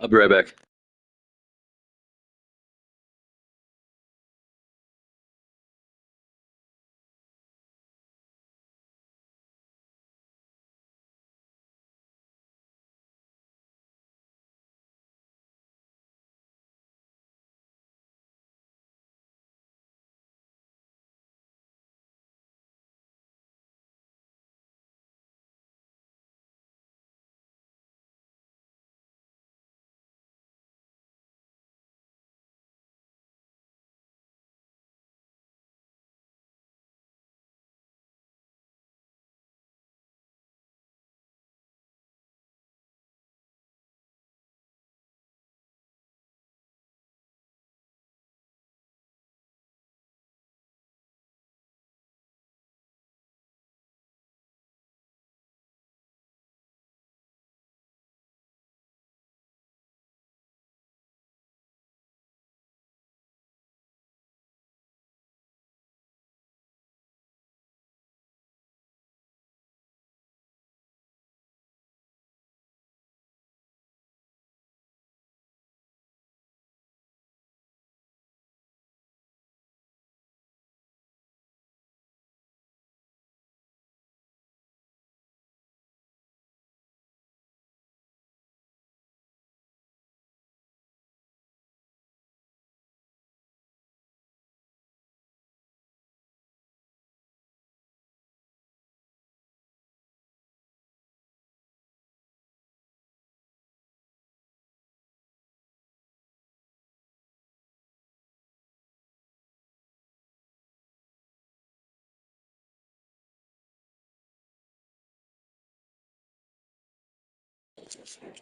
I'll be right back.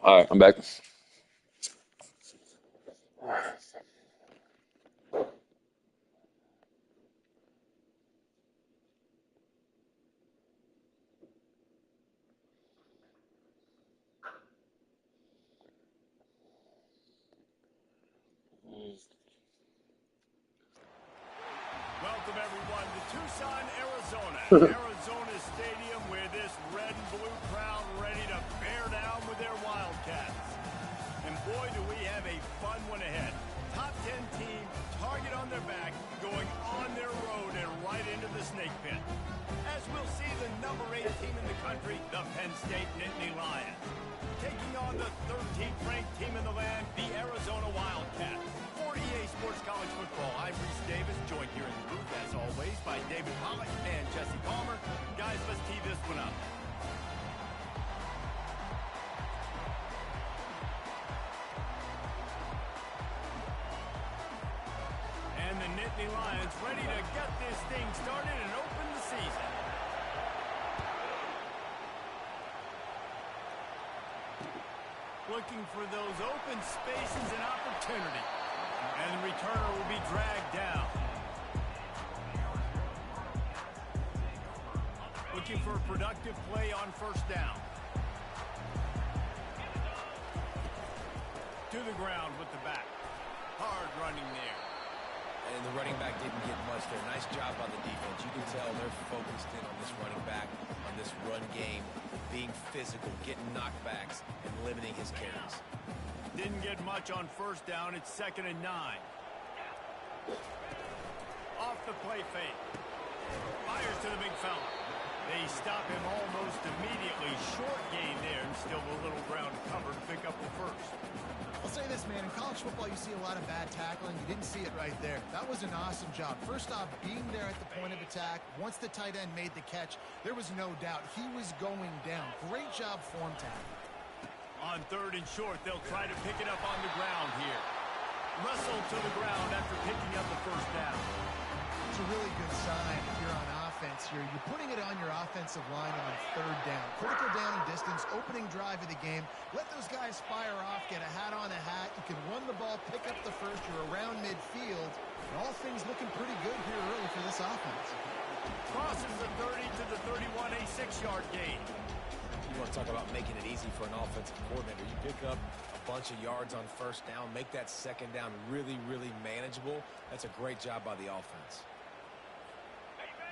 All right, I'm back. Welcome everyone to Tucson, Arizona. Arizona Stadium with this red and blue crowd ready to bear down with their Wildcats. And boy, do we have a fun one ahead. Top 10 team, target on their back, going on their road and right into the snake pit. As we'll see the number 8 team in the country, the Penn State Nittany Lions. Taking on the 13th ranked team in the land, the Arizona Wildcats. For EA Sports College Football, I'm Reese Davis, joined here in the booth, as always, by David Pollack and Jesse Palmer. Guys, let's tee this one up. And the Nittany Lions ready to get this thing started and open the season. Looking for those open spaces and opportunity. And the returner will be dragged down. Looking for a productive play on first down. To the ground with the back. Hard running there. And the running back didn't get much there. Nice job on the defense. You can tell they're focused in on this running back, on this run game, being physical, getting knockbacks, and limiting his carries. Didn't get much on first down. It's 2nd and 9. Off the play fake. Fires to the big fella. They stop him almost immediately. Short gain there, and still a little ground cover to pick up the first. I'll say this, man. In college football, you see a lot of bad tackling. You didn't see it right there. That was an awesome job. First off, being there at the point of attack. Once the tight end made the catch, there was no doubt he was going down. Great job form tackling. On 3rd and short, they'll try to pick it up on the ground here. Russell to the ground after picking up the first down. It's a really good sign if you're on offense here. You're putting it on your offensive line on 3rd down. Critical down and distance, opening drive of the game. Let those guys fire off, get a hat on a hat. You can run the ball, pick up the first. You're around midfield. And all things looking pretty good here early for this offense. Crosses the 30 to the 31, a 6-yard gain. You want to talk about making it easy for an offensive coordinator. You pick up a bunch of yards on first down, make that second down really, really manageable. That's a great job by the offense.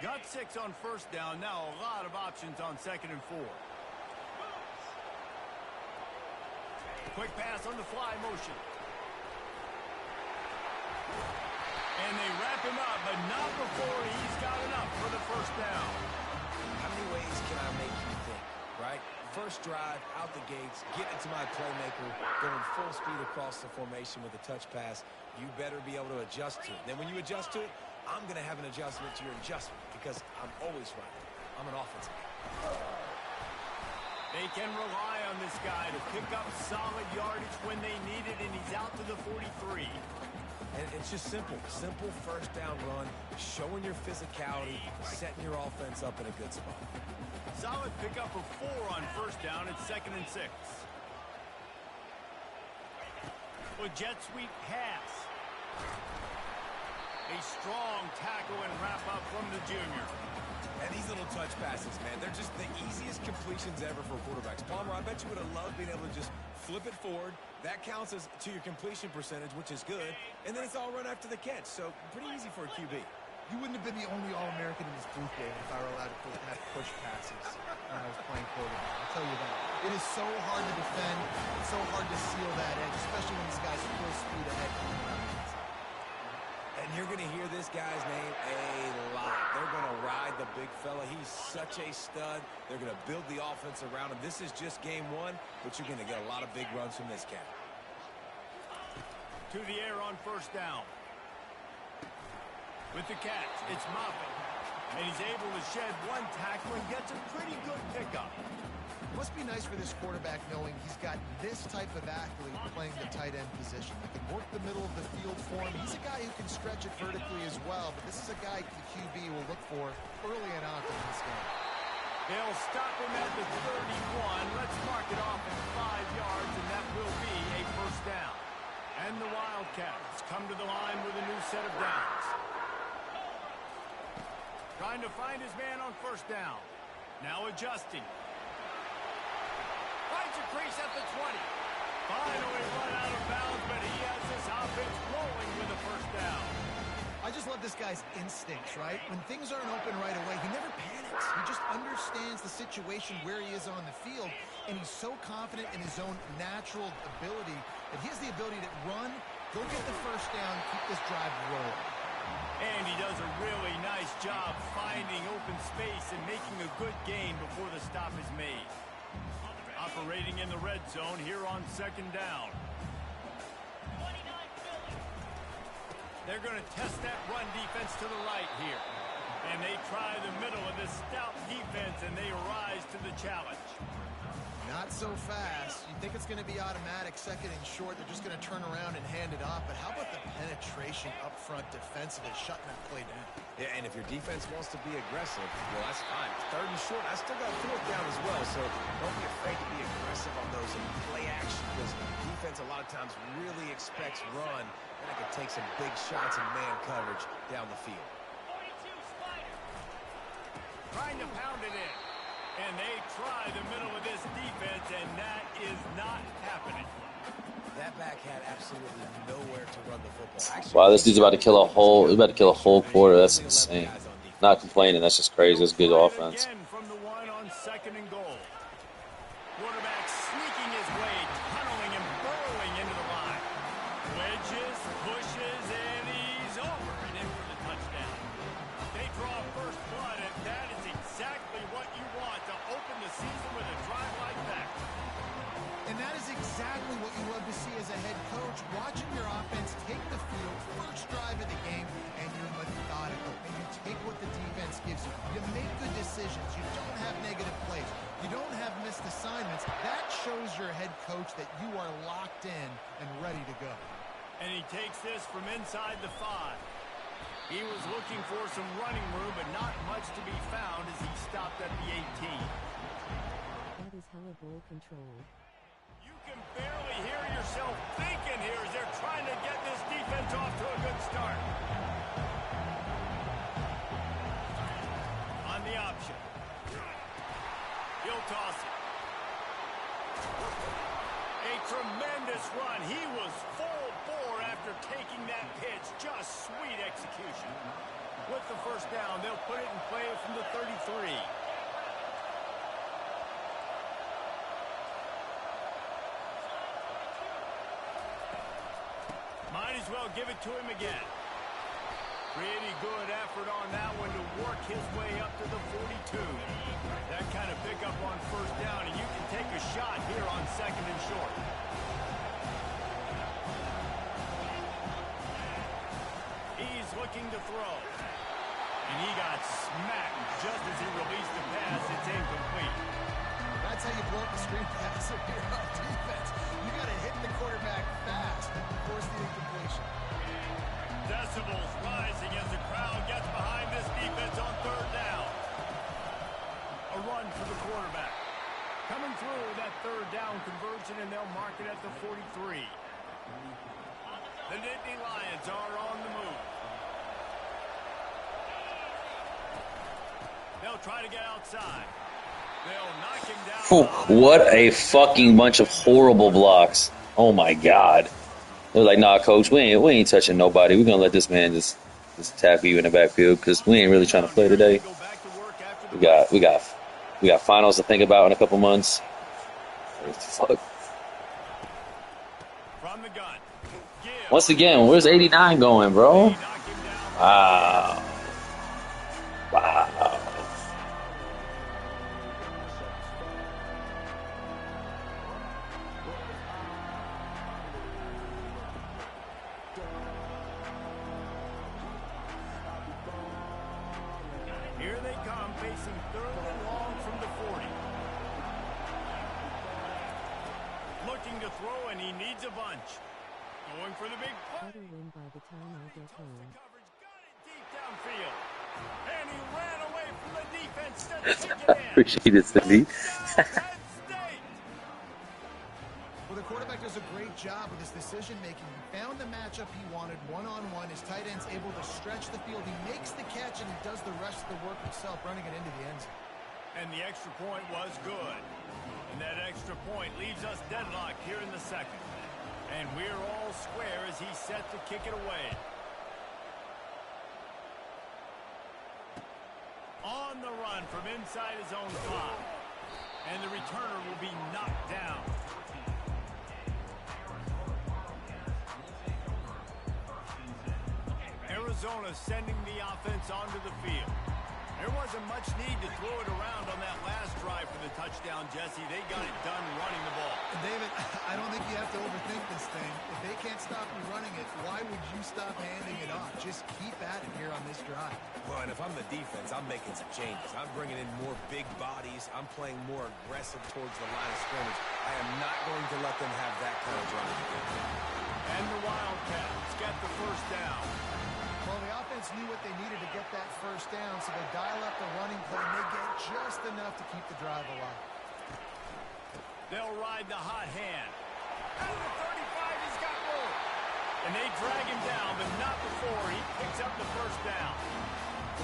Got 6 on first down. Now a lot of options on 2nd and 4. Quick pass on the fly motion. And they wrap him up, but not before he's got enough for the first down. How many ways can I make you think, right? First drive, out the gates, get into my playmaker, going full speed across the formation with a touch pass. You better be able to adjust to it. Then when you adjust to it, I'm going to have an adjustment to your adjustment because I'm always right. I'm an offensive guy. They can rely on this guy to pick up solid yardage when they need it, and he's out to the 43. And it's just simple. Simple first down run, showing your physicality, setting your offense up in a good spot. Solid pickup of 4 on first down at 2nd and 6. With jet sweep pass. A strong tackle and wrap up from the junior. And these little touch passes, man, they're just the easiest completions ever for quarterbacks. Palmer, I bet you would have loved being able to just flip it forward. That counts as to your completion percentage, which is good. And then it's all run after the catch. So pretty easy for a QB. You wouldn't have been the only All-American in this booth game if I were allowed to have push passes when I was playing quarterback. I'll tell you that. It is so hard to defend. It's so hard to seal that edge, especially when this guy's full speed ahead coming around the inside. And you're going to hear this guy's name a lot. They're going to ride the big fella. He's such a stud. They're going to build the offense around him. This is just game 1, but you're going to get a lot of big runs from this cat. To the air on first down. With the catch, it's Moffitt. And he's able to shed 1 tackle and gets a pretty good pickup. Must be nice for this quarterback knowing he's got this type of athlete playing the tight end position. He can work the middle of the field for him. He's a guy who can stretch it vertically as well, but this is a guy the QB will look for early and often in this game. They'll stop him at the 31. Let's mark it off at 5 yards, and that will be a first down. And the Wildcats come to the line with a new set of downs. Trying to find his man on first down. Now adjusting. Finds a crease at the 20. Finally run out of bounds, but he has this offense rolling with a first down. I just love this guy's instincts, right? When things aren't open right away, he never panics. He just understands the situation where he is on the field, and he's so confident in his own natural ability that he has the ability to run, go get the first down, keep this drive rolling. And he does a really nice job finding open space and making a good gain before the stop is made. Operating in the red zone here on second down. They're going to test that run defense to the right here. And they try the middle of this stout defense, and they rise to the challenge. Not so fast. You think it's going to be automatic, second and short. They're just going to turn around and hand it off. But how about the penetration up front defensively, shutting that play down? Yeah, and if your defense wants to be aggressive, well, that's fine. Third and short, I still got 4th down as well. So don't be afraid to be aggressive on those and play action, because defense a lot of times really expects run. And it can take some big shots in man coverage down the field. Trying to pound it in. And they try the middle of this defense, and that is not happening. That back had absolutely nowhere to run the football. Actually, Wow, this dude's about to kill a whole. He's about to kill a whole quarter. That's insane. Not complaining. That's just crazy. That's good offense. Again from the 1 on 2nd and goal. Quarterback sneaking his way, tunneling and burrowing into the line. Wedges, pushes, and he's over and in for the touchdown. They draw first blood, and that is exactly what you want to open the season with a drive like that. And that is exactly what you love to see as a head coach, watching your offense take the field, first drive of the game, and you're methodical. And you take what the defense gives you. You make good decisions. You don't have negative plays. You don't have missed assignments. That shows your head coach that you are locked in and ready to go. And he takes this from inside the 5. He was looking for some running room, but not much to be found as he stopped at the 18. That is hella ball control. You can barely hear yourself thinking here as they're trying to get this defense off to a good start. On the option. He'll toss it. A tremendous run. He was full bore after taking that pitch. Just sweet execution. With the first down, they'll put it in play from the 33. Might as well give it to him again. Pretty good effort on that one to work his way up to the 42. That kind of pickup on first down, and you can take a shot here on second and short. He's looking to throw. And he got smacked just as he released the pass. It's incomplete. That's how you blow up the screen pass if you're on defense. You got to hit the quarterback fast and force the incompletion. Decibels rising as the crowd gets behind this defense on third down. A run for the quarterback. Coming through that third down conversion, and they'll mark it at the 43. The Nittany Lions are on the move. They'll try to get outside. They'll knock him down. What a fucking bunch of horrible blocks. Oh my god. They're like, nah, coach, we ain't touching nobody. We're gonna let this man just tackle you in the backfield because we ain't really trying to play today. We got finals to think about in a couple months. Fuck. From the gun. Once again, where's 89 going, bro? Wow. Wow. Here they come, facing third and long from the 40. Looking to throw, and he needs a bunch. Going for the big play. Better win by the time I get home. Coverage, got it deep downfield. And he ran away from the defense to take it in. Appreciate it, Cindy. Penn State. Well, the quarterback does a great job with his decision-making. He found the matchup he wanted one-on-one. His tight end's able to stretch the field. He makes the catch, and he does the rest of the work himself, running it into the end zone. And the extra point was good. And that extra point leaves us deadlocked here in the second. And we're all square as he's set to kick it away. On the run from inside his own 5. And the returner will be knocked down. Arizona sending the offense onto the field. There wasn't much need to throw it around on that last drive for the touchdown, Jesse. They got it done running the ball. David, I don't think you have to overthink this thing. If they can't stop you running it, why would you stop handing it off? Just keep at it here on this drive. Well, and if I'm the defense, I'm making some changes. I'm bringing in more big bodies. I'm playing more aggressive towards the line of scrimmage. I am not going to let them have that kind of drive. And the Wildcats get the first down. Well, the offense knew what they needed to get that first down, so they dial up the running play, and they get just enough to keep the drive alive. They'll ride the hot hand. Out of the 35, he's got room. And they drag him down, but not before he picks up the first down.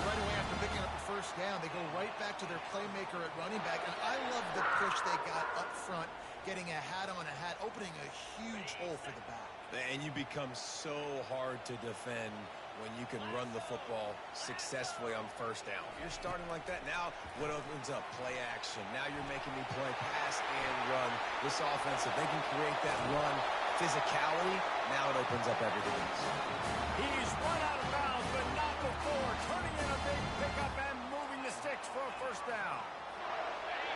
Right away after picking up the first down, they go right back to their playmaker at running back, and I love the push they got up front, getting a hat on a hat, opening a huge hole for the back. And you become so hard to defend when you can run the football successfully on first down. If you're starting like that, now what opens up? Play action. Now you're making me play pass and run. This offense, if they can create that run physicality, now it opens up everything else. He's run out of bounds, but not before. Turning in a big pickup and moving the sticks for a first down.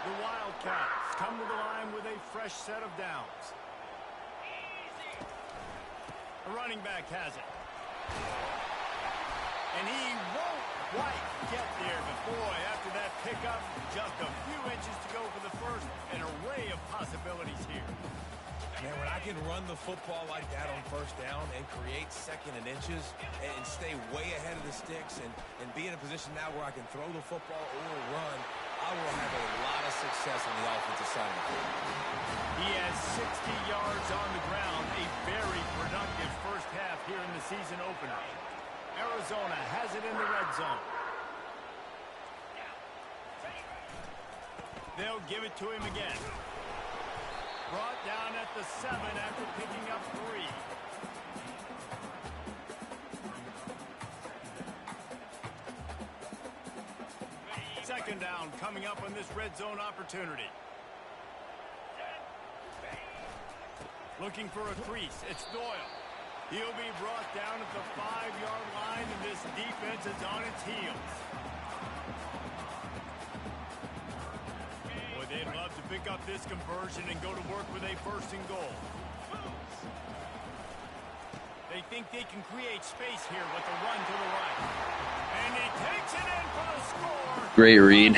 The Wildcats come to the line with a fresh set of downs. The running back has it. And he won't quite get there, but boy, after that pickup, just a few inches to go for the first. An array of possibilities here. Man, when I can run the football like that on first down and create second and inches and stay way ahead of the sticks and be in a position now where I can throw the football or run, I will have a lot of success on the offensive side of the field. He has 60 yards on the ground, a very productive first half here in the season opener. Arizona has it in the red zone. They'll give it to him again. Brought down at the 7 after picking up 3. Second down coming up on this red zone opportunity. Looking for a crease. It's Doyle. He'll be brought down at the 5-yard line, and this defense is on its heels. Boy, they'd love to pick up this conversion and go to work with a 1st and goal. They think they can create space here with the run to the right. And he takes it in for the score. Great read.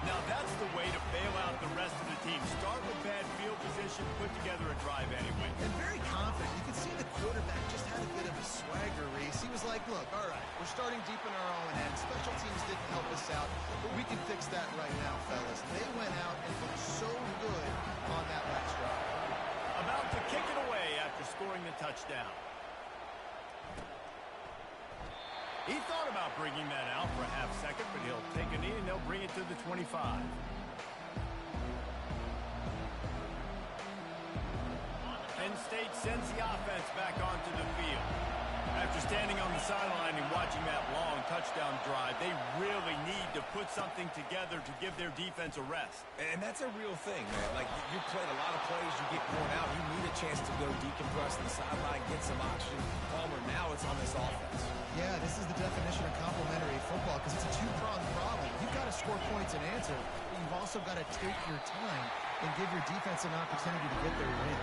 Now that's the way to bail out the rest of the team. Start with bad field position, put together a drive anyway. And very confident. You can see the quarterback just had a bit of a swagger, Reese. He was like, look, all right, we're starting deep in our own end. Special teams didn't help us out, but we can fix that right now, fellas. They went out and looked so good on that last drive. About to kick it away after scoring the touchdown. He thought about bringing that out for a half second, but he'll take a knee and they'll bring it to the 25. Penn State sends the offense back onto the field. After standing on the sideline and watching that long touchdown drive, they really need to put something together to give their defense a rest. And that's a real thing, man. Like, you played a lot of plays, you get worn out, you need a chance to go decompress the sideline, get some oxygen. Palmer, now it's on this offense. Yeah, this is the definition of complementary football because it's a two-pronged problem. You've got to score points and answer, but you've also got to take your time and give your defense an opportunity to get their win.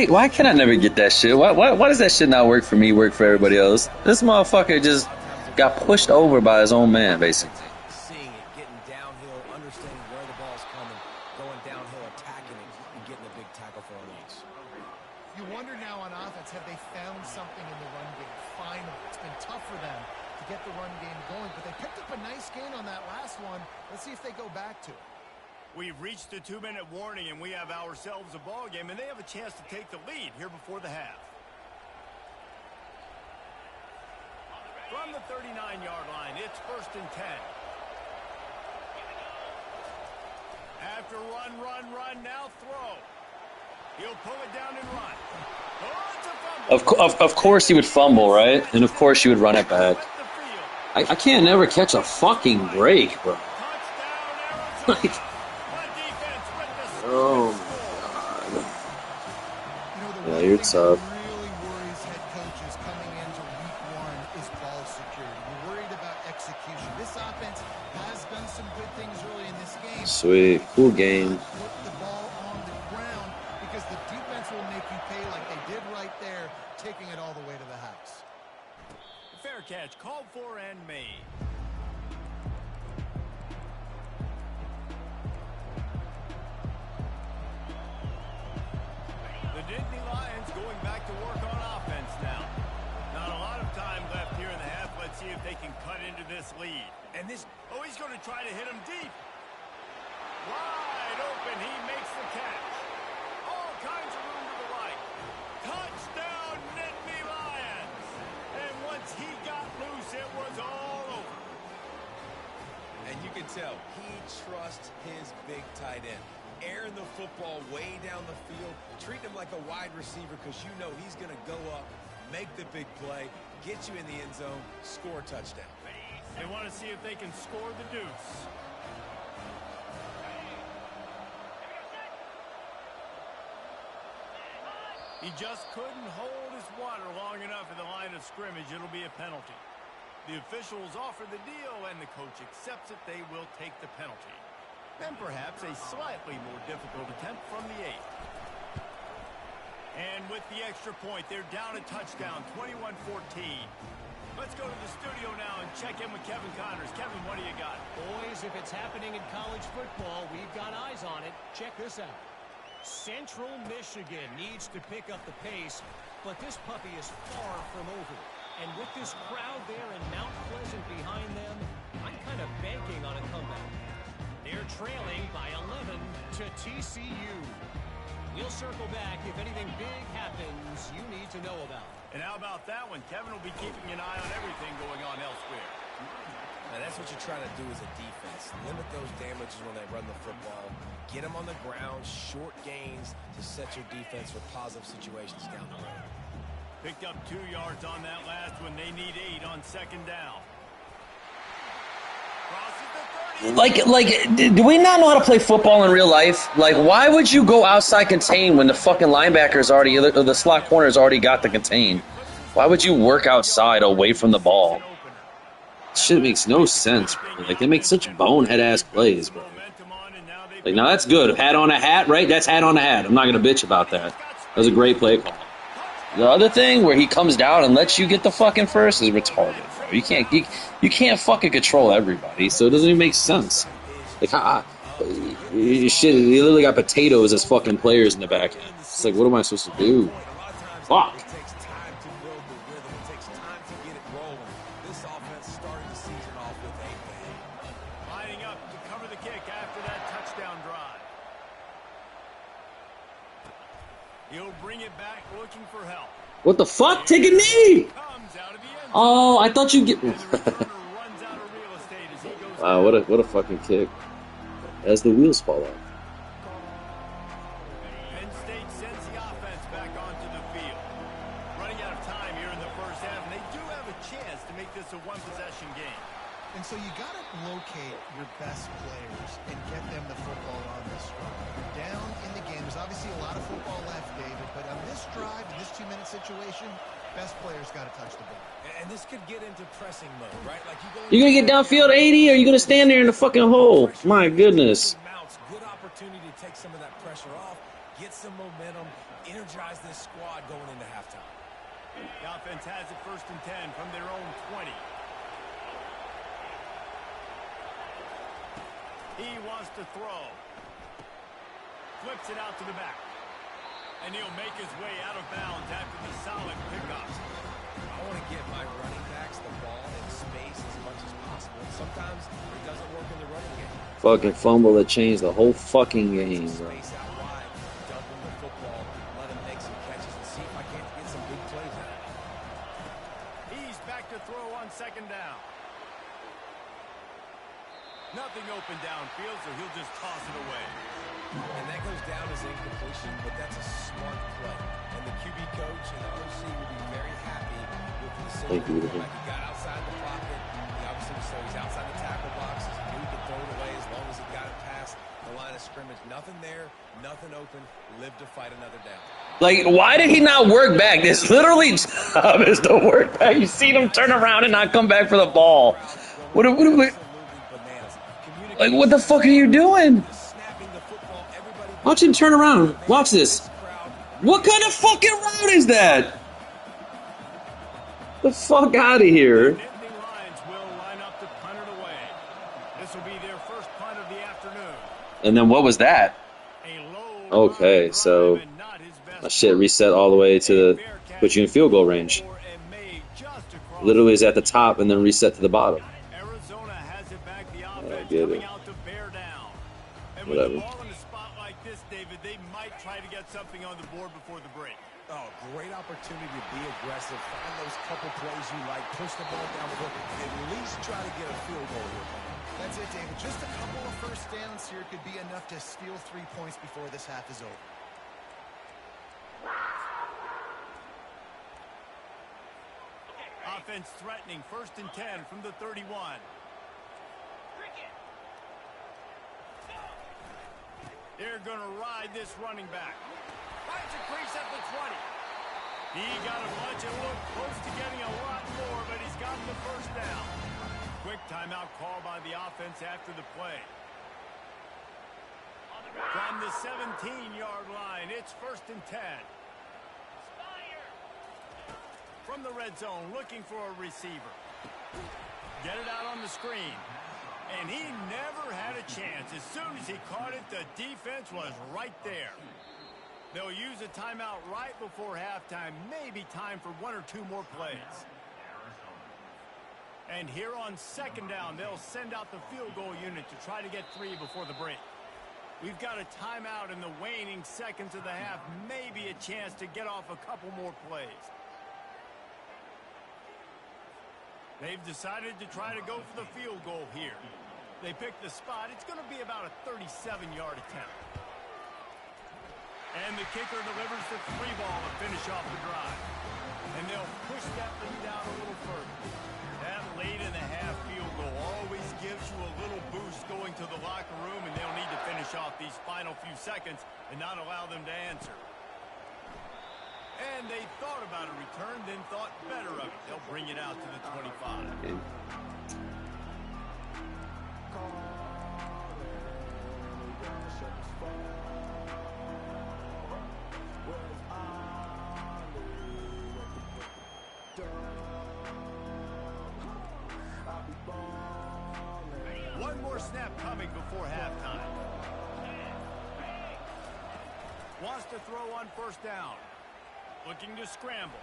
Why can I never get that shit? Why does that shit not work for me, work for everybody else? This motherfucker just got pushed over by his own man, basically. Seeing it, getting downhill, understanding where the ball's coming, going downhill, attacking it, and getting a big tackle for a loss. You wonder now on offense, have they found something in the run game? Finally, it's been tough for them to get the run game going, but they picked up a nice gain on that last one. Let's see if they go back to it. We've reached the 2-minute warning, and we have ourselves a ball game, and they have a chance to take the lead here before the half. From the 39-yard line, it's 1st and 10. After run, now throw. He'll pull it down and run. Oh, it's a fumble. Of course he would fumble, right? And of course you would run it back. I can't never catch a fucking break, bro. Like, oh my god. Yeah, you're tough. Really worries head coaches coming into week 1 is ball security. You're worried about execution. This offense has done some good things early in this game. Sweet, cool game. Put the ball on the ground because the defense will make you pay like they did right there, taking it all the way to the house. Fair catch, called for and made. The Nittany Lions going back to work on offense now. Not a lot of time left here in the half. Let's see if they can cut into this lead. And this, oh, he's going to try to hit him deep. Wide open, he makes the catch. All kinds of room to the right. Touchdown, Nittany Lions. And once he got loose, it was all over. And you can tell he trusts his big tight end. Airing the football way down the field, treat him like a wide receiver because you know he's going to go up, make the big play, get you in the end zone, score a touchdown. They want to see if they can score the deuce. He just couldn't hold his water long enough at the line of scrimmage. It'll be a penalty. The officials offer the deal, and the coach accepts it. They will take the penalty. And perhaps a slightly more difficult attempt from the 8. And with the extra point, they're down a touchdown, 21-14. Let's go to the studio now and check in with Kevin Connors. Kevin, what do you got? Boys, if it's happening in college football, we've got eyes on it. Check this out. Central Michigan needs to pick up the pace, but this puppy is far from over. And with this crowd there in Mount Pleasant behind them, I'm kind of banking on a comeback. They're trailing by 11 to TCU. We'll circle back if anything big happens you need to know about. And how about that one? Kevin will be keeping an eye on everything going on elsewhere. And that's what you're trying to do as a defense. Limit those damages when they run the football. Get them on the ground, short gains to set your defense for positive situations down the road. Picked up 2 yards on that last one. They need 8 on 2nd down. Crosses the 30. Do we not know how to play football in real life? Like, why would you go outside contain when the fucking linebacker's already, or the slot corner's already got the contain? Why would you work outside away from the ball? Shit makes no sense, bro. Like, they make such bonehead-ass plays, bro. Like, now that's good. Hat on a hat, right? That's hat on a hat. I'm not going to bitch about that. That was a great play call. The other thing where he comes down and lets you get the fucking first is retarded, bro. You can't fucking control everybody, so it doesn't even make sense. Like, shit, they literally got potatoes as fucking players in the back end. It's like, what am I supposed to do? Fuck. Lining up to cover the kick after that touchdown drive. He'll bring it back looking for help. What the fuck? Take a knee! Oh, I thought you'd get... Wow, what a fucking kick. As the wheels fall off. Penn State sends the offense back onto the field. Running out of time here in the first half, and they do have a chance to make this a one-possession game. And so you got to locate your best players and get them the football on this drive. You're down in the game. There's obviously a lot of football left, David, but on this drive, in this 2-minute situation, best players got to touch the ball. And this could get into pressing mode, right? Like you gonna get downfield 80, or you gonna stand there in the fucking hole? My goodness. Good opportunity to take some of that pressure off, get some momentum, energize this squad going into halftime. The offense has it 1st and 10 from their own 20. He wants to throw. Flips it out to the back. And he'll make his way out of bounds after the solid pickup. I want to get my running backs the ball in space as much as possible. Sometimes it doesn't work in the running game. Fucking fumble that changed the whole fucking game, bro. Space out wide, dump him the football, let him make some catches and see if I can't get some big plays out of it. He's back to throw on 2nd down. Nothing open downfield, so he'll just toss it away. And that goes down as incompletion, but that's a smart play. And the QB coach and the OC will be very happy with the decision. He got outside the pocket. He obviously so he's outside the tackle box. He knew he could throw it away as long as he got it past the line of scrimmage. Nothing there, nothing open. Live to fight another down. Like, why did he not work back? This literally job is to work back. You see him turn around and not come back for the ball. Like, what the fuck are you doing? Watch him turn around. Watch this. What kind of fucking route is that? The fuck out of here. And then what was that? Okay, so my shit reset all the way to the put you in field goal range. Literally is at the top and then reset to the bottom. I get it. Whatever. They might try to get something on the board before the break. Oh, great opportunity to be aggressive. Find those couple plays you like. Push the ball down the field. At least try to get a field goal here. That's it, David. Just a couple of first downs here could be enough to steal 3 points before this half is over. Offense threatening. 1st and 10 from the 31. They're going to ride this running back. Finds a crease at the 20. He got a bunch and looked close to getting a lot more, but he's gotten the 1st down. Quick timeout call by the offense after the play. From the 17-yard line, it's 1st and 10. From the red zone, looking for a receiver. Get it out on the screen. And he never had a chance. As soon as he caught it, the defense was right there. They'll use a timeout right before halftime. Maybe time for 1 or 2 more plays. And here on 2nd down, they'll send out the field goal unit to try to get 3 before the break. We've got a timeout in the waning seconds of the half. Maybe a chance to get off a couple more plays. They've decided to try to go for the field goal here. They pick the spot. It's going to be about a 37-yard attempt. And the kicker delivers the 3 ball to finish off the drive. and they'll push that lead out a little further. That late in the half field goal always gives you a little boost going to the locker room, and they'll need to finish off these final few seconds and not allow them to answer. And they thought about a return, then thought better of it. They'll bring it out to the 25. Okay. One more snap coming before halftime. Wants to throw on first down. Looking to scramble.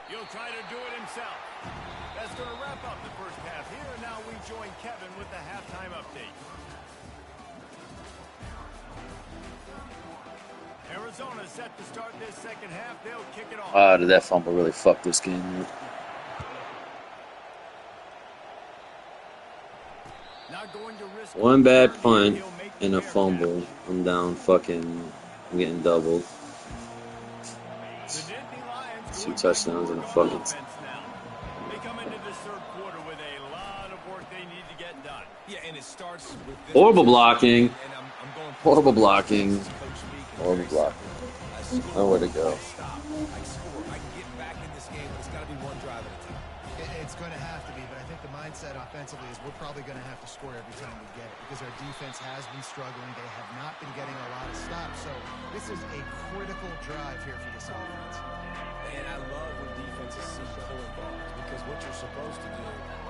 He'll try to do it himself. That's going to wrap up the first half here. And now we join Kevin with the halftime update. Arizona set to start this second half. They'll kick it off. Ah, did that fumble really fuck this game up? Not going to risk One bad punt and a fumble. I'm down fucking, I'm getting doubled. Two touchdowns and a fucking. They come into this third quarter with a lot of work they need to get done. Yeah, and it starts with this Horrible blocking. and I'm going Horrible blocking. coach speak. Horrible blocking. I score, Nowhere to go. I stop. I score. I can get back in this game, but it's got to be one drive at a time. It's going to have to be, but I think the mindset offensively is we're probably going to have to score every time we get it because our defense has been struggling. They have not been getting a lot of stops, so this is a critical drive here for this offense. And I love when defenses see pulling guards because what you're supposed to do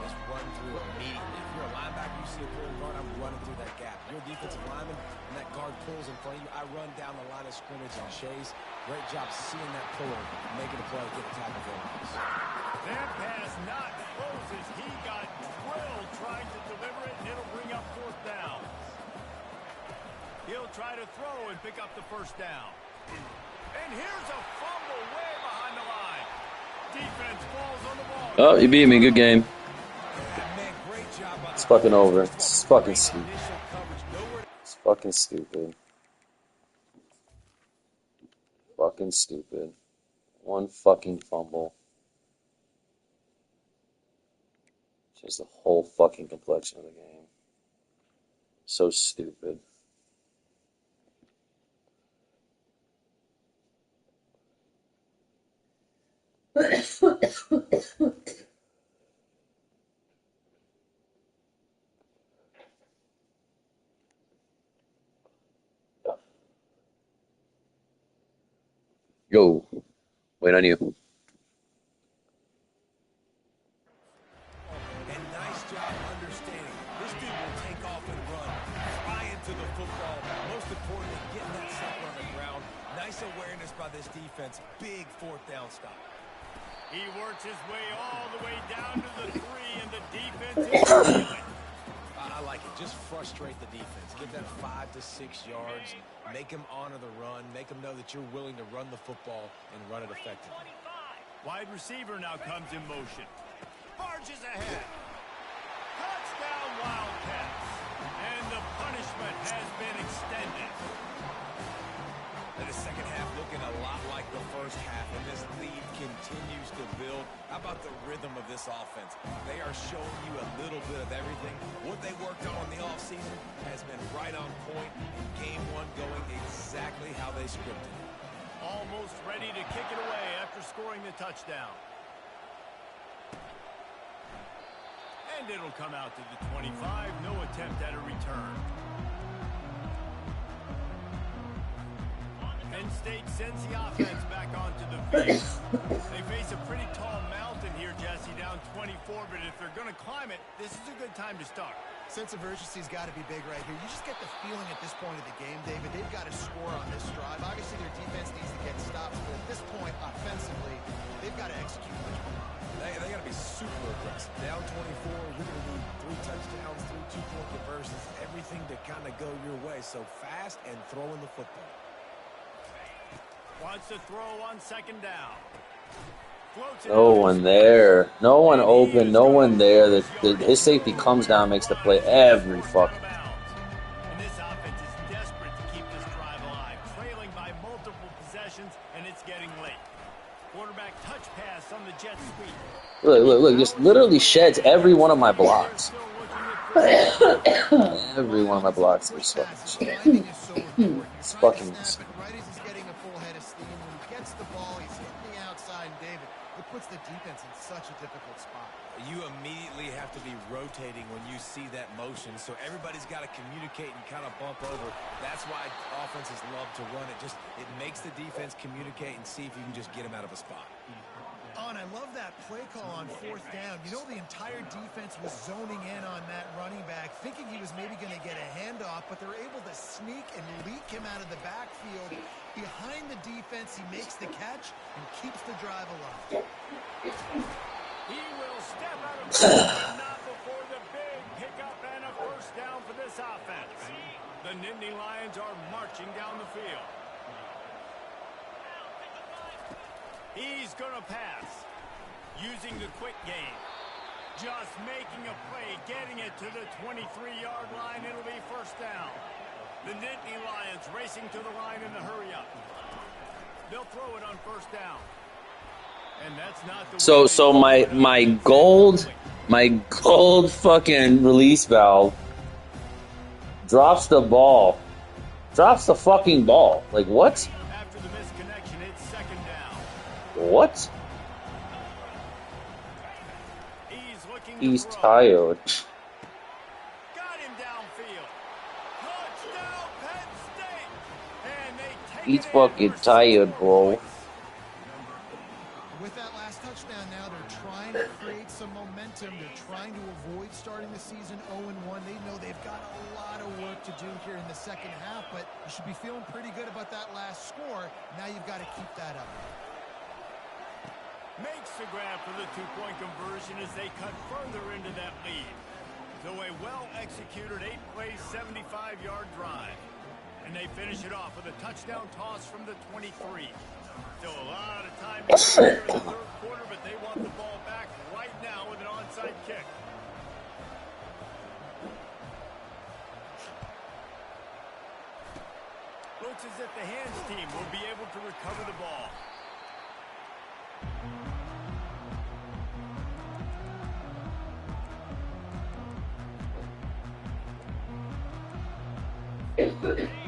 is run through immediately. If you're a linebacker, you see a pulling guard, I'm running through that gap. You're a defensive lineman, and that guard pulls in front of you. I run down the line of scrimmage and chase. Great job seeing that puller, making a play, get a tackle for him. That pass not closes. He got drilled trying to deliver it, and it'll bring up fourth down. He'll try to throw and pick up the first down. And here's a fumble way behind the line. Defense falls on the ball. Oh, you beat me. Good game. Man, great job by It's fucking over. It's fucking stupid. initial coverage. Nowhere It's fucking stupid. Fucking stupid. One fucking fumble. Just the whole fucking complexion of the game. So stupid. Yo, wait on you. And nice job understanding. This dude will take off and run, fly into the football. Most importantly, getting that sucker on the ground. Nice awareness by this defense. Big fourth down stop. He works his way all the way down to the 3, and the defense is feeling. I like it. Just frustrate the defense. Give them 5 to 6 yards. Make them honor the run. Make them know that you're willing to run the football and run it effectively. Wide receiver now comes in motion. Barges ahead. Touchdown Wildcats. And the punishment has been extended. And the second half looking a lot like the first half, and this lead continues to build. How about the rhythm of this offense? They are showing you a little bit of everything. What they worked on in the offseason has been right on point, and game one going exactly how they scripted. Almost ready to kick it away after scoring the touchdown. And it'll come out to the 25. No attempt at a return. Penn State sends the offense back onto the field. They face a pretty tall mountain here, Jesse, down 24, but if they're going to climb it, this is a good time to start. Sense of urgency's got to be big right here. You just get the feeling at this point of the game, David, they've got to score on this drive. Obviously, their defense needs to get stops, but at this point, offensively, they've got to execute much more. They got to be super aggressive. Down 24, you're going to need 3 touchdowns, 3 two-point conversions, everything to kind of go your way. So fast and throwing the football. Wants to throw on second down. No one there. No one open. No one there. His safety comes down, makes the play every fucking time. And this offense is desperate to keep this drive alive, trailing by multiple possessions, and it's getting late. Quarterback touch pass on the jet sweep. Look. Just literally sheds every one of my blocks. Every one of my blocks is fucking shit. Timing is so important. It's You're trying to fucking snap it right as he's getting a full head of steam. When he gets the ball, he's hitting the outside, and David, it puts the defense in such a difficult spot. You immediately have to be rotating when you see that motion, so everybody's got to communicate and kind of bump over. That's why offenses love to run it. It makes the defense communicate and see if you can just get them out of a spot. Oh, and I love that play call on 4th down. You know, the entire defense was zoning in on that running back, thinking he was maybe going to get a handoff, but they're able to sneak and leak him out of the backfield. Behind the defense, he makes the catch and keeps the drive alive. He will step out of bounds, but not before the big pickup and a first down for this offense. The Nittany Lions are marching down the field. He's going to pass. Using the quick game. Just making a play, getting it to the 23-yard line. It'll be first down. The Nittany Lions racing to the line in the hurry-up. They'll throw it on first down. And that's not the So my gold fucking release valve drops the ball. Drops the fucking ball. Like what? After the misconnection, it's second down. What? He's looking He's to throw. tired. Got him downfield. Touchdown, Penn State. And they take He's it in fucking for tired, 6 bro. points. With that last touchdown now, they're trying to create some momentum. They're trying to avoid starting the season 0-1. They know they've got a lot of work to do here in the second half, but you should be feeling pretty good about that last score. Now you've got to keep that up. Makes the grab for the two-point conversion as they cut further into that lead. So a well-executed 8-play, 75-yard drive. And they finish it off with a touchdown toss from the 23. Still a lot of time to go here in the third quarter, but they want the ball back right now with an onside kick. Looks as if the hands team will be able to recover the ball.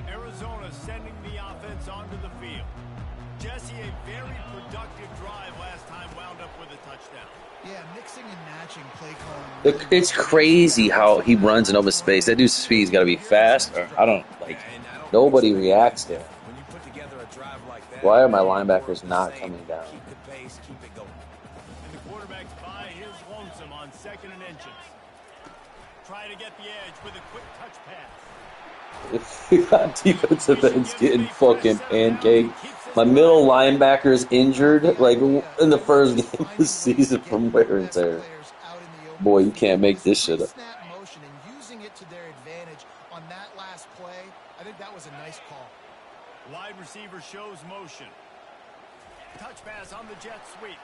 Arizona sending the offense onto the field. Jesse, a very productive drive last time wound up with a touchdown. Yeah, mixing and matching play calling. It's crazy how he runs in open space. That dude's speed's got to be fast. Or I don't like. Nobody reacts there. When you put together a drive like that, Why are my linebackers not coming down? Keep the pace, keep it going. And the quarterback's by his lonesome on 2nd and inches. Try to get the edge with a quick touch pass. We got defensive ends getting fucking pancaked. My middle linebacker's injured, like in the first game of the season from wear and tear. Boy, you can't make this shit up. Snap motion and using it to their advantage on that last play. I think that was a nice call. Wide receiver shows motion. Touch pass on the jet sweep.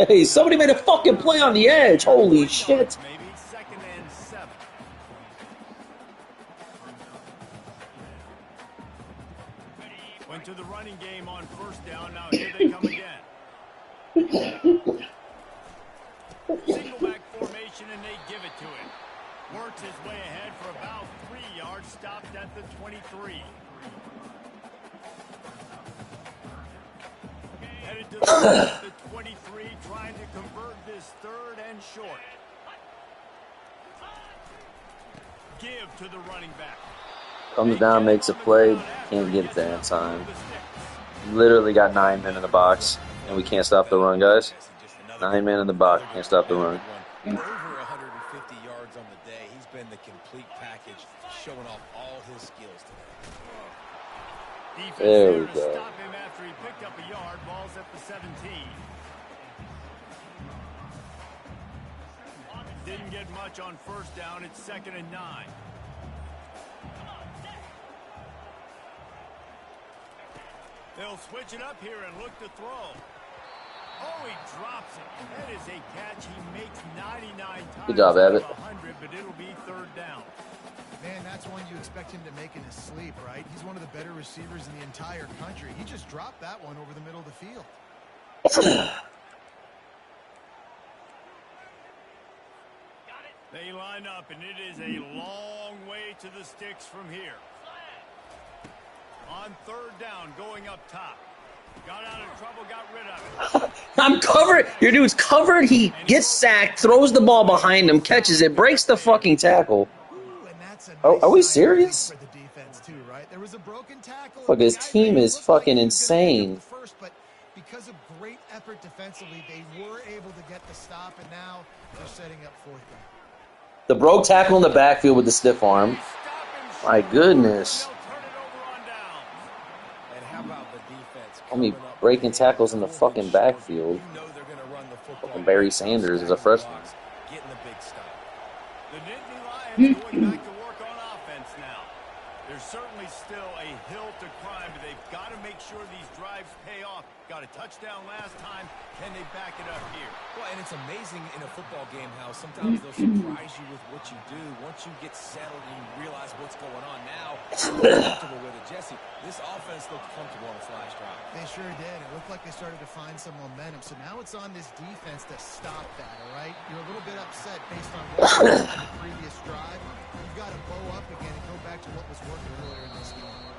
Hey, somebody made a fucking play on the edge. Holy shit. Maybe 2nd and 7. Went to the running game on first down. Now here they come again. Single back formation, and they give it to him. Works his way ahead for about 3 yards. Stopped at the 23. Headed to the 23, trying to convert this 3rd and short. Give to the running back. Comes down, makes a play, can't get it there in time. Literally got 9 men in the box, and we can't stop the run, guys. 9 men in the box, can't stop the run. Over 150 yards on the day. He's been the complete package, showing off all his skills today. Defense There we there to go. stop him after he picked up a yard. Ball's at the 17. Didn't get much on first down. It's 2nd and 9. They'll switch it up here and look to throw. Oh, he drops it. That is a catch. He makes 99 times. Good job, out of Abbott. 100, but it'll be 3rd down. Man, that's one you expect him to make in his sleep, right? He's one of the better receivers in the entire country. He just dropped that one over the middle of the field. They line up, and it is a long way to the sticks from here. On third down, going up top. Got out of trouble, got rid of it. I'm covered. Your dude's covered. He gets sacked, throws the ball behind him, catches it, breaks the fucking tackle. Ooh, and that's a Are we nice sign, I think, serious? for the defense too, right? There was a broken tackle. Fuck, The his guy team made it is look like fucking he was gonna pick up insane. the first, but because of great effort defensively, they were able to get the stop, and now they're setting up fourth down. The broke tackle in the backfield with the stiff arm. My goodness. And how about the defense I mean, coming up breaking big, tackles in the fourth fucking and short. backfield. You know they're going to run the football. Fucking Barry Tough Sanders is a stacking freshman. blocks, getting the big stop. The Nittany Lions going back to work on offense now. There's certainly still a hill to climb, but they've got to make sure these drives pay off. Got a touchdown last time. Can they back it up here? Well, and it's amazing in a football game how sometimes they'll surprise you with what you do. Once you get settled and you realize what's going on now, you're comfortable with it. Jesse, this offense looked comfortable on the flash drive. They sure did. It looked like they started to find some momentum. So now it's on this defense to stop that, all right? You're a little bit upset based on what you did in the previous drive. You've got to bow up again and go back to what was working earlier in this game.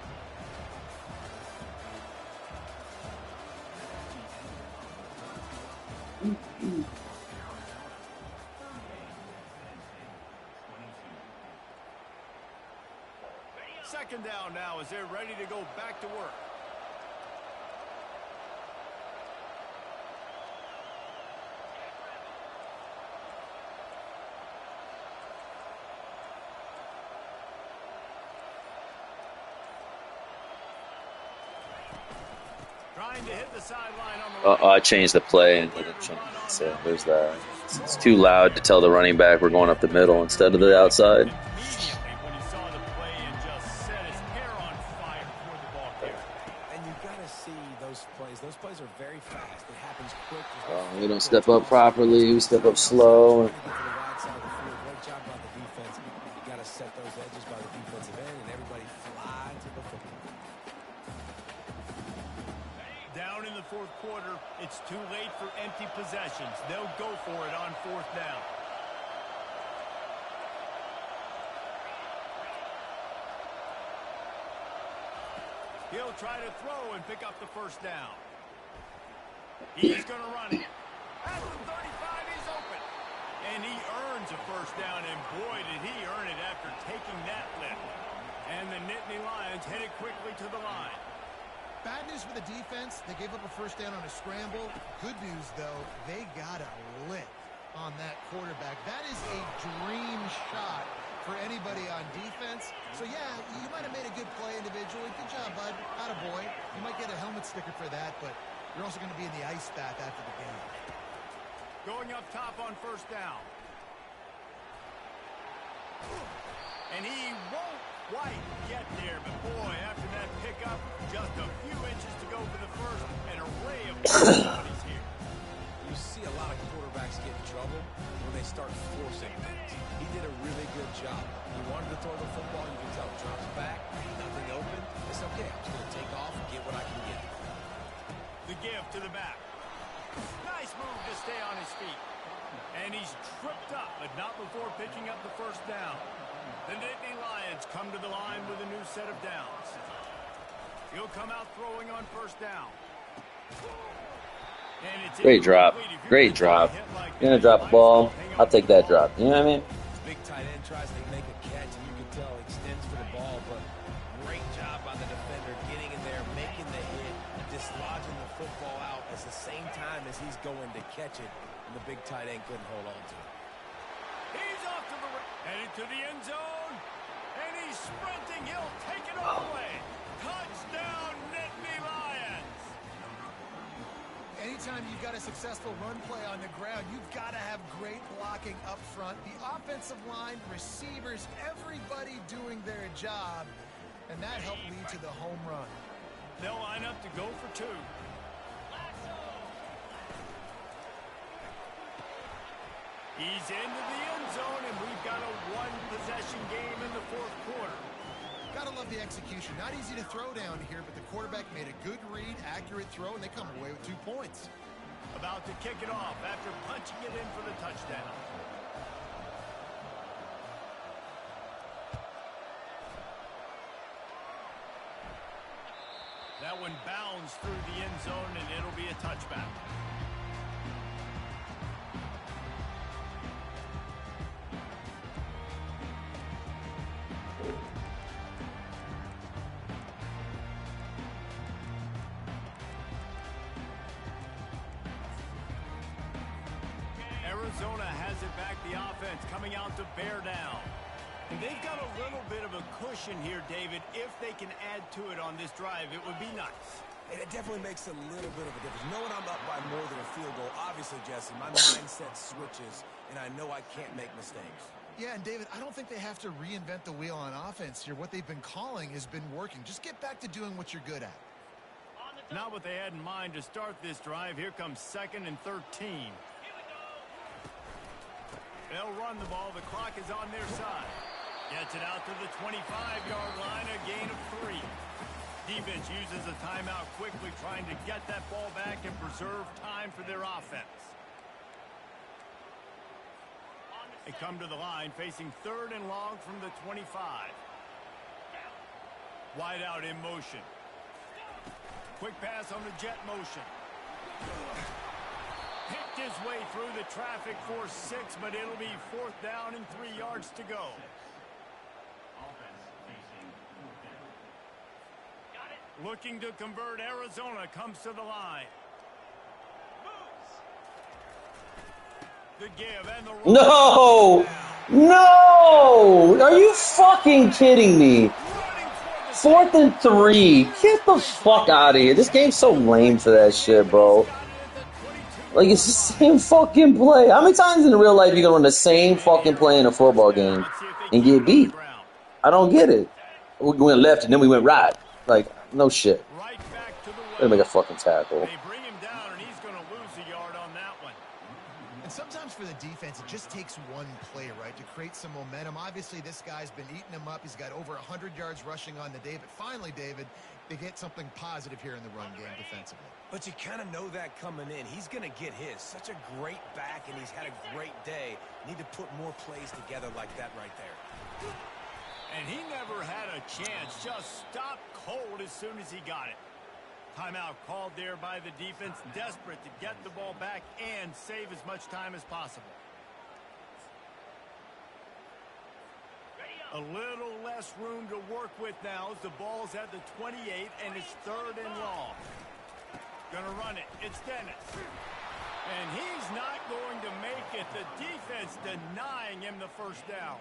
Second down now as they're ready to go back to work. Trying to hit the sideline on the I changed the play and didn't change it, so there's that. It's too loud to tell the running back we're going up the middle instead of the outside. immediately when he saw the play and just set his hair on fire before the ball carrier. And you got to see those plays. Those plays are very fast. It happens quick. We don't step up properly. We step up slow. Great job by the defense. You got to set those edges by the defensive end, and everybody fly to the football. Down in the fourth quarter, it's too late for empty possessions. They'll go for it on fourth down. He'll try to throw and pick up the first down. He's going to run it. At the 35, he's open. And he earns a first down, and boy, did he earn it after taking that lift. And the Nittany Lions headed quickly to the line. Bad news for the defense. They gave up a first down on a scramble. Good news, though, they got a lick on that quarterback. That is a dream shot for anybody on defense. So, yeah, you might have made a good play individually. Good job, bud. Attaboy. You might get a helmet sticker for that, but you're also going to be in the ice bath after the game. Going up top on first down. And he won't quite get there, but boy, after that pickup, just a few inches to go for the first, an array of possibilities here. You see a lot of quarterbacks get in trouble when they start forcing things. He did a really good job. He wanted to throw the football. You can tell. Drops back, nothing open. It's okay. I'm just going to take off and get what I can get. The give to the back. Nice move to stay on his feet. And he's tripped up, but not before picking up the first down. The Nittany Lions come to the line with a new set of downs. He'll come out throwing on first down. And it's Great drop. Great drop. You're going to drop a ball. I'll take that drop. You know what I mean? Big tight end tries to make a catch, and you can tell he extends for the ball, but great job by the defender getting in there, making the hit, dislodging the football out at the same time as he's going to catch it, and the big tight end couldn't hold on to it. He's off to the right, headed to the end zone, and he's sprinting. He'll take it all the way. Touchdown, Nittany Lions. Anytime you've got a successful run play on the ground, you've got to have great blocking up front. The offensive line, receivers, everybody doing their job, and that helped lead to the home run. They'll line up to go for two. He's into the end zone, and we've got a one-possession game in the fourth quarter. Gotta love the execution. Not easy to throw down here, but the quarterback made a good read, accurate throw, and they come away with 2 points. About to kick it off after punching it in for the touchdown. That one bounds through the end zone, and it'll be a touchback. Arizona has it back, the offense coming out to bear down. And they've got a little bit of a cushion here, David. If they can add to it on this drive, it would be nice. And it definitely makes a little bit of a difference. Knowing I'm up by more than a field goal, obviously, Jesse, my mindset switches, and I know I can't make mistakes. Yeah, and David, I don't think they have to reinvent the wheel on offense here. What they've been calling has been working. Just get back to doing what you're good at. Not what they had in mind to start this drive. Here comes 2nd and 13. They'll run the ball. The clock is on their side. Gets it out to the 25-yard line, a gain of 3. Defense uses a timeout quickly, trying to get that ball back and preserve time for their offense. They come to the line, facing 3rd and long from the 25. Wide out in motion. Quick pass on the jet motion. Picked his way through the traffic for 6, but it'll be 4th down and 3 yards to go. Looking to convert, Arizona comes to the line. The give and the No! No! Are you fucking kidding me? 4th and 3. Get the fuck out of here. This game's so lame for that shit, bro. Like, it's the same fucking play. How many times in real life you gonna run the same fucking play in a football game and get beat? I don't get it. We went left and then we went right. Like, no shit. They make a fucking tackle. They bring him down, and he's going to lose a yard on that one. And sometimes for the defense, it just takes one play, right, to create some momentum. Obviously, this guy's been eating him up. He's got over 100 yards rushing on the day. But finally, David, they get something positive here in the run game defensively. But you kind of know that coming in. He's going to get his. Such a great back, and he's had a great day. Need to put more plays together like that right there. And he never had a chance. Just stopped cold as soon as he got it. Timeout called there by the defense, desperate to get the ball back and save as much time as possible. A little less room to work with now as the ball's at the 28 and it's 3rd and long. Gonna run it. It's Dennis. And he's not going to make it. The defense denying him the 1st down.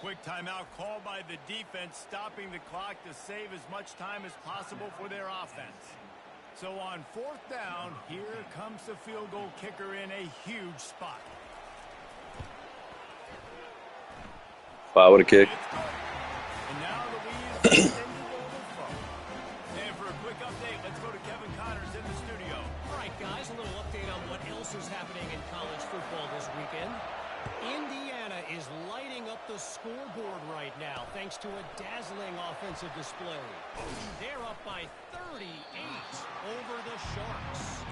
Quick timeout called by the defense, stopping the clock to save as much time as possible for their offense. So on 4th down, here comes the field goal kicker in a huge spot. Wow, what a kick. And now the lead is extended over front. And for a quick update, let's go to Kevin Connors in the studio. All right, guys, a little update on what else is happening in college football this weekend. Indiana is lighting up the scoreboard right now thanks to a dazzling offensive display. They're up by 38 over the Sharks.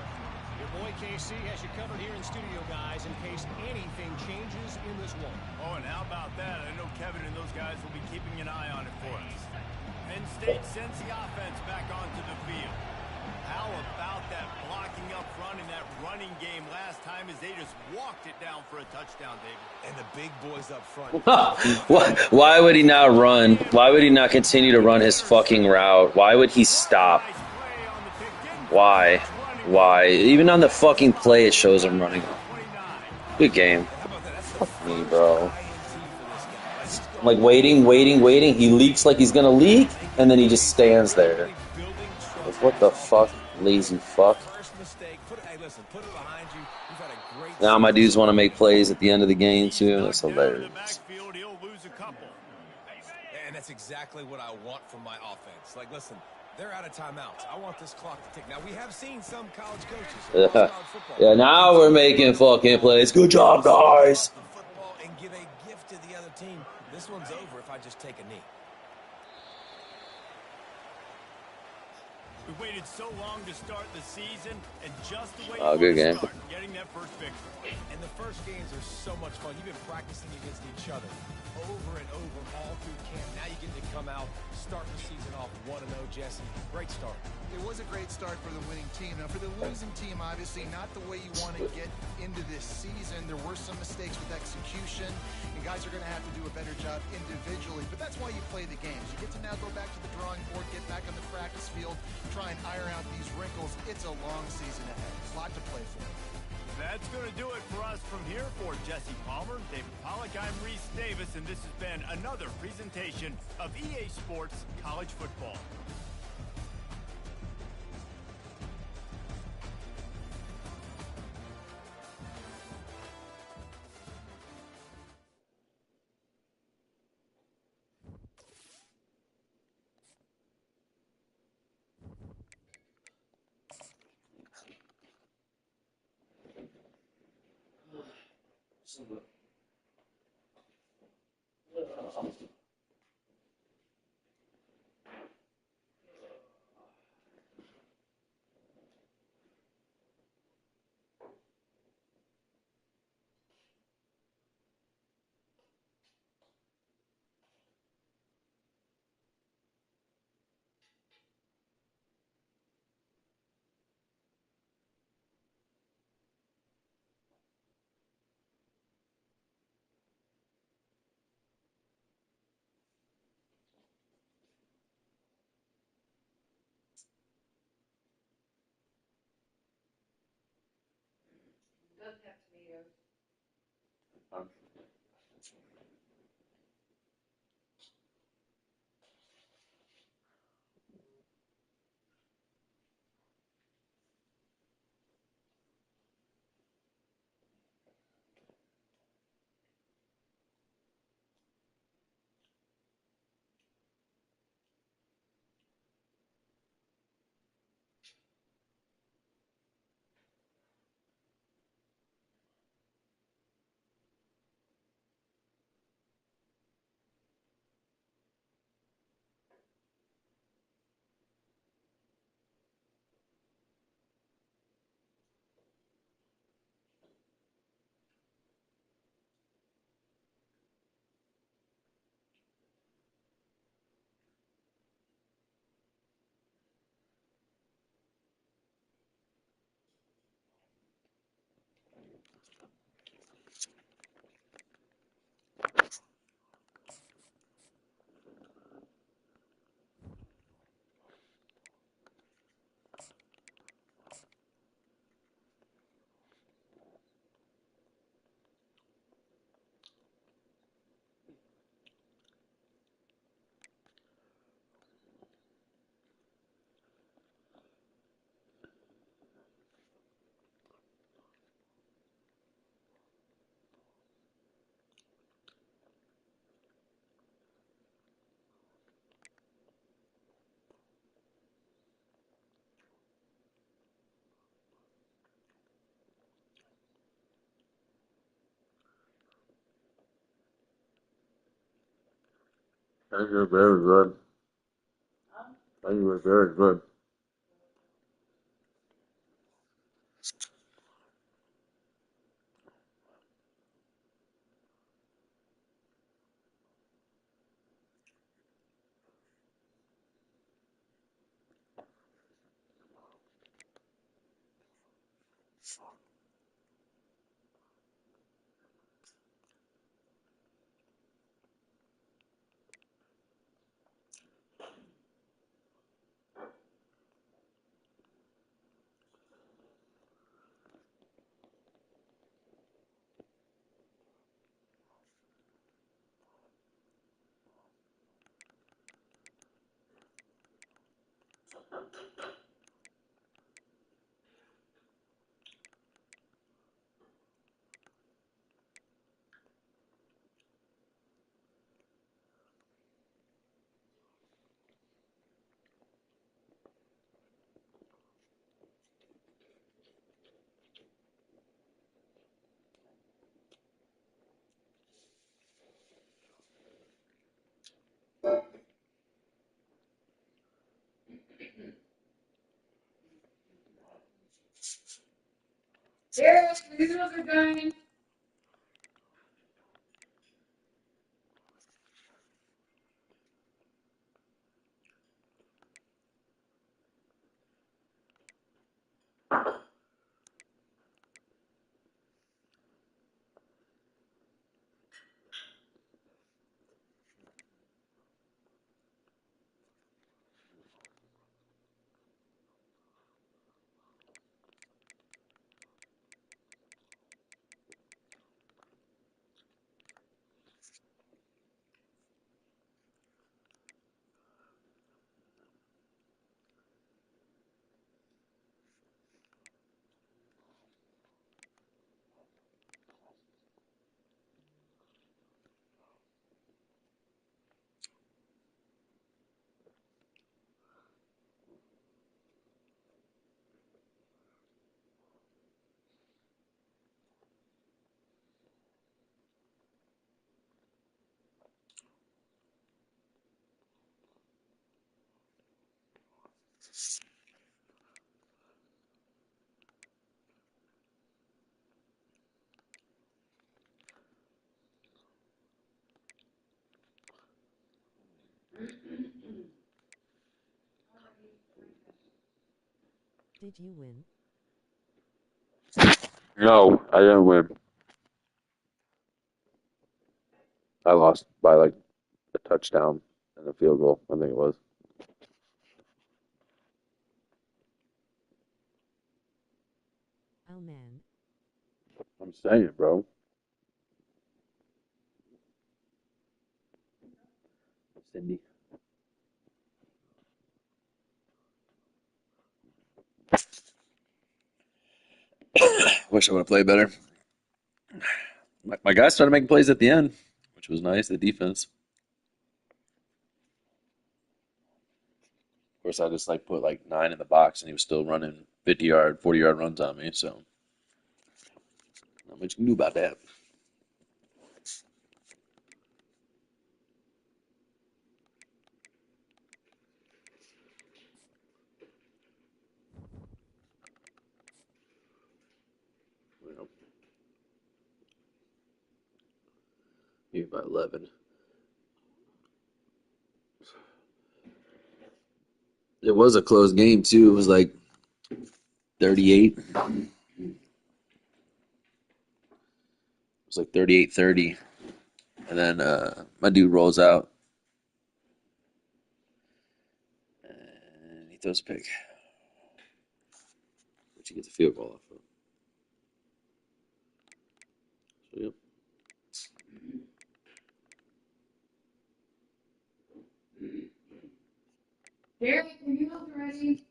Your boy KC has you covered here in studio, guys, in case anything changes in this one. Oh, and how about that? I know Kevin and those guys will be keeping an eye on it for us. Penn State sends the offense back onto the field. How about that blocking up front in that running game last time as they just walked it down for a touchdown, David? And the big boys up front. Why would he not run? Why would he not continue to run his fucking route? Why would he stop? Why? Why? Even on the fucking play, it shows him running. Good game. Fuck me, bro. I'm like waiting. He leaks like he's gonna leak, and then he just stands there. Like, what the fuck? Lazy fuck. Now my dudes want to make plays at the end of the game, too. That's hilarious. And that's exactly what I want from my offense. Like, listen, they're out of timeouts. I want this clock to tick. Now, we have seen some college coaches. Yeah, now we're making fucking plays. Good job, guys. Football and give a gift to the other team. This one's over if I just take a knee. We waited so long to start the season, and just the way Oh, you good want to game. start, getting that first victory. And the first games are so much fun. You've been practicing against each other over and over all through camp. Now you get to come out, start the season off 1-0, Jesse. Great start. It was a great start for the winning team. Now, for the losing team, obviously not the way you want to get into this season. There were some mistakes with execution, and guys are going to have to do a better job individually. But that's why you play the games. You get to now go back to the drawing board, get back on the practice field, try and iron out these wrinkles. It's a long season ahead. There's a lot to play for. That's going to do it for us from here. For Jesse Palmer, David Pollack, I'm Reese Davis, and this has been another presentation of EA Sports College Football. Thank you, very good. Thank you, very good. Did you win? No, I didn't win. I lost by like a touchdown and a field goal, I think it was. Oh man. I'm saying it, bro. Cindy. Wish I would have played better. My guys started making plays at the end, which was nice. The defense. Of course, I just like put like 9 in the box, and he was still running 50-yard, 40-yard runs on me. So not much you can do about that. You know, maybe by 11. It was a close game too. It was like 38. It was like 38-30, and then my dude rolls out and he throws a pick, which he gets a field goal off of. So yep. Derek, are you ready?